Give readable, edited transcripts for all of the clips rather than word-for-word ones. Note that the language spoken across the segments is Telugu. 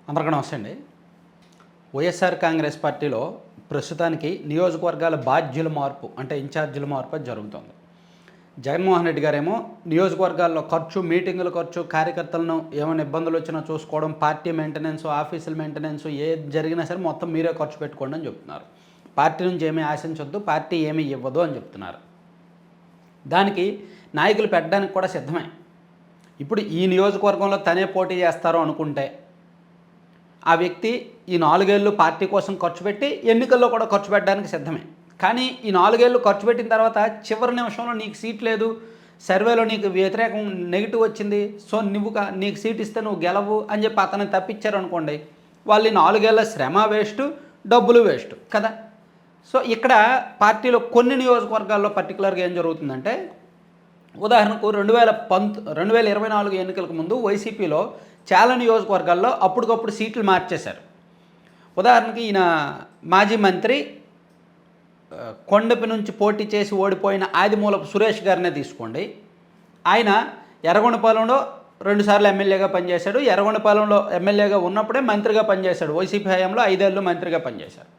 అందరికీ నమస్తే అండి. వైఎస్ఆర్ కాంగ్రెస్ పార్టీలో ప్రస్తుతానికి నియోజకవర్గాల బాధ్యుల మార్పు అంటే ఇన్ఛార్జీల మార్పు జరుగుతుంది. జగన్మోహన్ రెడ్డి గారేమో నియోజకవర్గాల్లో ఖర్చు, మీటింగుల ఖర్చు, కార్యకర్తలను ఏమైనా ఇబ్బందులు వచ్చినా చూసుకోవడం, పార్టీ మెయింటెనెన్స్, ఆఫీసుల మెయింటెనెన్స్ ఏది జరిగినా సరే మొత్తం మీరే ఖర్చు పెట్టుకోండి అని చెప్తున్నారు. పార్టీ నుంచి ఏమీ ఆశించొద్దు, పార్టీ ఏమీ ఇవ్వదు అని చెప్తున్నారు. దానికి నాయకులు పెట్టడానికి కూడా సిద్ధమే. ఇప్పుడు ఈ నియోజకవర్గంలో తనే పోటీ చేస్తారో అనుకుంటే ఆ వ్యక్తి ఈ 4 ఏళ్ళు పార్టీ కోసం ఖర్చు పెట్టి ఎన్నికల్లో కూడా ఖర్చు పెట్టడానికి సిద్ధమే. కానీ ఈ 4 ఏళ్ళు ఖర్చు పెట్టిన తర్వాత చివరి నిమిషంలో నీకు సీట్ లేదు, సర్వేలో నీకు వ్యతిరేకం నెగిటివ్ వచ్చింది, సో నీకు సీట్ ఇస్తే నువ్వు గెలవు అని చెప్పి అతను తప్పించారు అనుకోండి, వాళ్ళు ఈ 4 ఏళ్ళ శ్రమ వేస్ట్, డబ్బులు వేస్ట్ కదా. సో ఇక్కడ పార్టీలో కొన్ని నియోజకవర్గాల్లో పర్టికులర్గా ఏం జరుగుతుందంటే, ఉదాహరణకు 2024 ఎన్నికలకు ముందు వైసీపీలో చాలా నియోజకవర్గాల్లో అప్పటికప్పుడు సీట్లు మార్చేశారు. ఉదాహరణకి ఈయన మాజీ మంత్రి కొండపి నుంచి పోటీ చేసి ఓడిపోయిన ఆదిమూలపు సురేష్ గారినే తీసుకోండి. ఆయన ఎర్రగొండపాలెంలో 2 సార్లు ఎమ్మెల్యేగా పనిచేశాడు. ఎర్రగొండపాలెంలో ఎమ్మెల్యేగా ఉన్నప్పుడే మంత్రిగా పనిచేశాడు. వైసీపీ హయాంలో 5 ఏళ్ళు మంత్రిగా పనిచేశారు.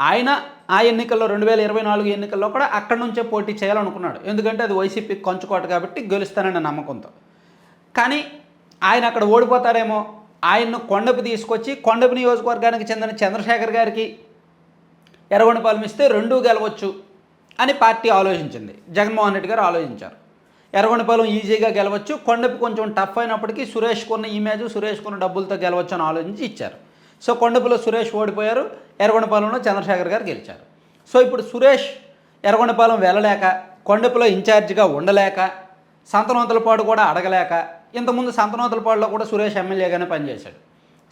ఆయన ఆ ఎన్నికల్లో 2024 ఎన్నికల్లో కూడా అక్కడి నుంచే పోటీ చేయాలనుకున్నాడు. ఎందుకంటే అది వైసీపీ కంచుకోట కాబట్టి గెలుస్తానన్న నమ్మకంతో. కానీ ఆయన అక్కడ ఓడిపోతాడేమో, ఆయన్ను కొండపి తీసుకొచ్చి కొండపి నియోజకవర్గానికి చెందిన చంద్రశేఖర్ గారికి ఎర్రగొండపాలెం ఇస్తే 2 గెలవచ్చు అని పార్టీ ఆలోచించింది. జగన్మోహన్ రెడ్డి గారు ఆలోచించారు. ఎర్రగొండపాలెం ఈజీగా గెలవచ్చు, కొండపి కొంచెం టఫ్ అయినప్పటికీ సురేష్ కొన్న ఇమేజ్, సురేష్ కొన్న డబ్బులతో గెలవచ్చు అని ఆలోచించి ఇచ్చారు. సో కొండపిలో సురేష్ ఓడిపోయారు, ఎర్రగొండపాలెంలో చంద్రశేఖర్ గారు గెలిచారు. సో ఇప్పుడు సురేష్ ఎర్రగొండపాలెం వెళ్ళలేక, కొండపిలో ఇన్ఛార్జిగా ఉండలేక, సంతనోతలపాడు కూడా అడగలేక, ఇంతకుముందు సంతనోతలపాడులో కూడా సురేష్ ఎమ్మెల్యేగానే పనిచేశాడు.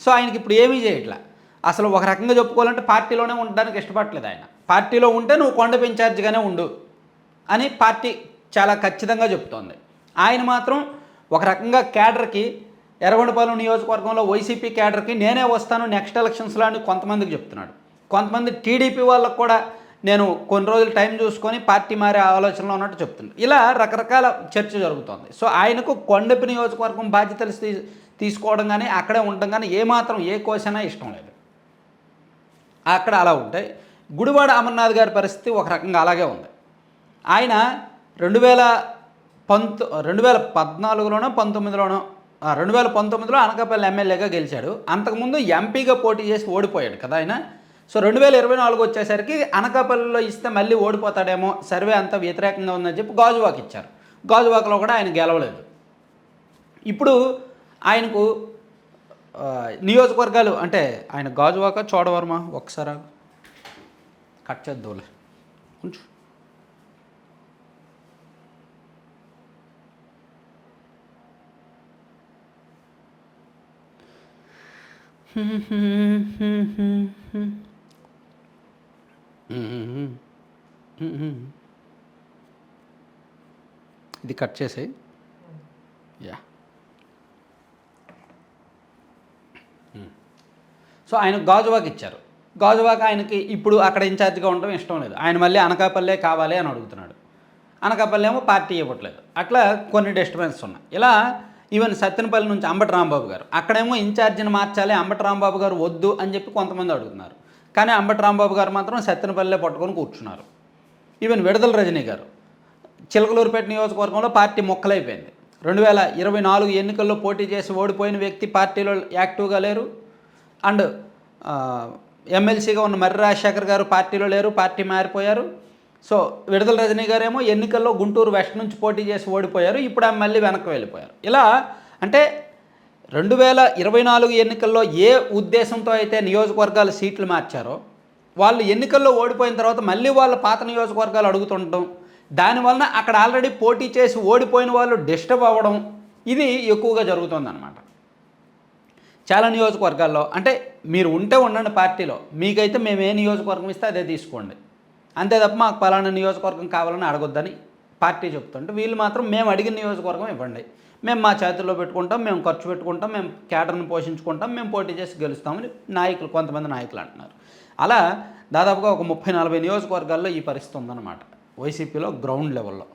సో ఆయనకి ఇప్పుడు ఏమీ చేయట్లా. అసలు ఒక రకంగా చెప్పుకోవాలంటే పార్టీలోనే ఉండడానికి ఇష్టపడలేదు ఆయన. పార్టీలో ఉంటే నువ్వు కొండపి ఇన్ఛార్జిగానే ఉండు అని పార్టీ చాలా ఖచ్చితంగా చెప్తోంది. ఆయన మాత్రం ఒక రకంగా క్యాడర్కి, ఎర్రగొండపాలెం నియోజకవర్గంలో వైసీపీ క్యాడర్కి నేనే వస్తాను నెక్స్ట్ ఎలక్షన్స్లో అని కొంతమందికి చెప్తున్నాడు. కొంతమంది టీడీపీ వాళ్ళకు కూడా నేను కొన్ని రోజులు టైం చూసుకొని పార్టీ మారే ఆలోచనలో ఉన్నట్టు చెప్తున్నాడు. ఇలా రకరకాల చర్చ జరుగుతోంది. సో ఆయనకు కొండపి నియోజకవర్గం బాధ్యతలు తీసుకోవడం కానీ అక్కడే ఉండడం కానీ ఏమాత్రం ఏ కోసైనా ఇష్టం లేదు. అక్కడ అలా ఉంటాయి. గుడివాడ అమర్నాథ్ గారి పరిస్థితి ఒక రకంగా అలాగే ఉంది. ఆయన 2014లోనో 2019లో అనకాపల్లి ఎమ్మెల్యేగా గెలిచాడు. అంతకుముందు ఎంపీగా పోటీ చేసి ఓడిపోయాడు కదా ఆయన. సో 2024 వచ్చేసరికి అనకాపల్లిలో ఇస్తే మళ్ళీ ఓడిపోతాడేమో, సర్వే అంతా వ్యతిరేకంగా ఉందని చెప్పి గాజువాక్ ఇచ్చారు. గాజువాకలో కూడా ఆయన గెలవలేదు. ఇప్పుడు ఆయనకు నియోజకవర్గాలు అంటే ఆయన గాజువాక, చోడవరమ ఒకసారి కట్ చేద్దాంలే కొంచెం. ఇది కట్ చేసి యా. సో ఆయన గాజువాక్ ఇచ్చారు. గాజువాక ఆయనకి ఇప్పుడు అక్కడ ఇన్ఛార్జిగా ఉండడం ఇష్టం లేదు. ఆయన మళ్ళీ అనకాపల్లే కావాలి అని అడుగుతున్నాడు. అనకాపల్లి ఏమో పార్టీ ఇవ్వట్లేదు. అట్లా కొన్ని డిస్టర్బెన్స్ ఉన్నాయి. ఇలా ఈవెన్ సత్తెనపల్లి నుంచి అంబటి రాంబాబు గారు అక్కడేమో ఇన్ఛార్జిని మార్చాలి, అంబటి రాంబాబు గారు వద్దు అని చెప్పి కొంతమంది అడుగుతున్నారు. కానీ అంబటి రాంబాబు గారు మాత్రం సత్తెనపల్లె పట్టుకొని కూర్చున్నారు. ఈవెన్ విడుదల రజనీ గారు చిలకలూరుపేట నియోజకవర్గంలో పార్టీ మొక్కలైపోయింది. 2024 ఎన్నికల్లో పోటీ చేసి ఓడిపోయిన వ్యక్తి పార్టీలో యాక్టివ్గా లేరు. అండ్ ఎమ్మెల్సీగా ఉన్న మర్రి రాజశేఖర్ గారు పార్టీలో లేరు, పార్టీ మారిపోయారు. సో విడుదల రజనీ గారేమో ఎన్నికల్లో గుంటూరు వెస్ట్ నుంచి పోటీ చేసి ఓడిపోయారు. ఇప్పుడు ఆమె మళ్ళీ వెనక్కి వెళ్ళిపోయారు. ఇలా అంటే 2024 ఎన్నికల్లో ఏ ఉద్దేశంతో అయితే నియోజకవర్గాల సీట్లు మార్చారో వాళ్ళు ఎన్నికల్లో ఓడిపోయిన తర్వాత మళ్ళీ వాళ్ళ పాత నియోజకవర్గాలు అడుగుతుండటం, దానివలన అక్కడ ఆల్రెడీ పోటీ చేసి ఓడిపోయిన వాళ్ళు డిస్టర్బ్ అవ్వడం, ఇది ఎక్కువగా జరుగుతుందన్నమాట. చాలా నియోజకవర్గాల్లో అంటే మీరు ఉంటే ఉండండి పార్టీలో, మీకైతే మేము ఏ నియోజకవర్గం ఇస్తే అదే తీసుకోండి, అంతే తప్ప మాకు పలానా నియోజకవర్గం కావాలని అడగొద్దని పార్టీ చెప్తుంటే, వీళ్ళు మాత్రం మేము అడిగిన నియోజకవర్గం ఇవ్వండి, మేము మా చేతుల్లో పెట్టుకుంటాం, మేము ఖర్చు పెట్టుకుంటాం, మేము క్యాడర్ని పోషించుకుంటాం, మేము పోటీ చేసి గెలుస్తామని కొంతమంది నాయకులు అంటున్నారు. అలా దాదాపుగా ఒక 30-40 నియోజకవర్గాల్లో ఈ పరిస్థితి ఉందన్నమాట వైసీపీలో గ్రౌండ్ లెవెల్లో.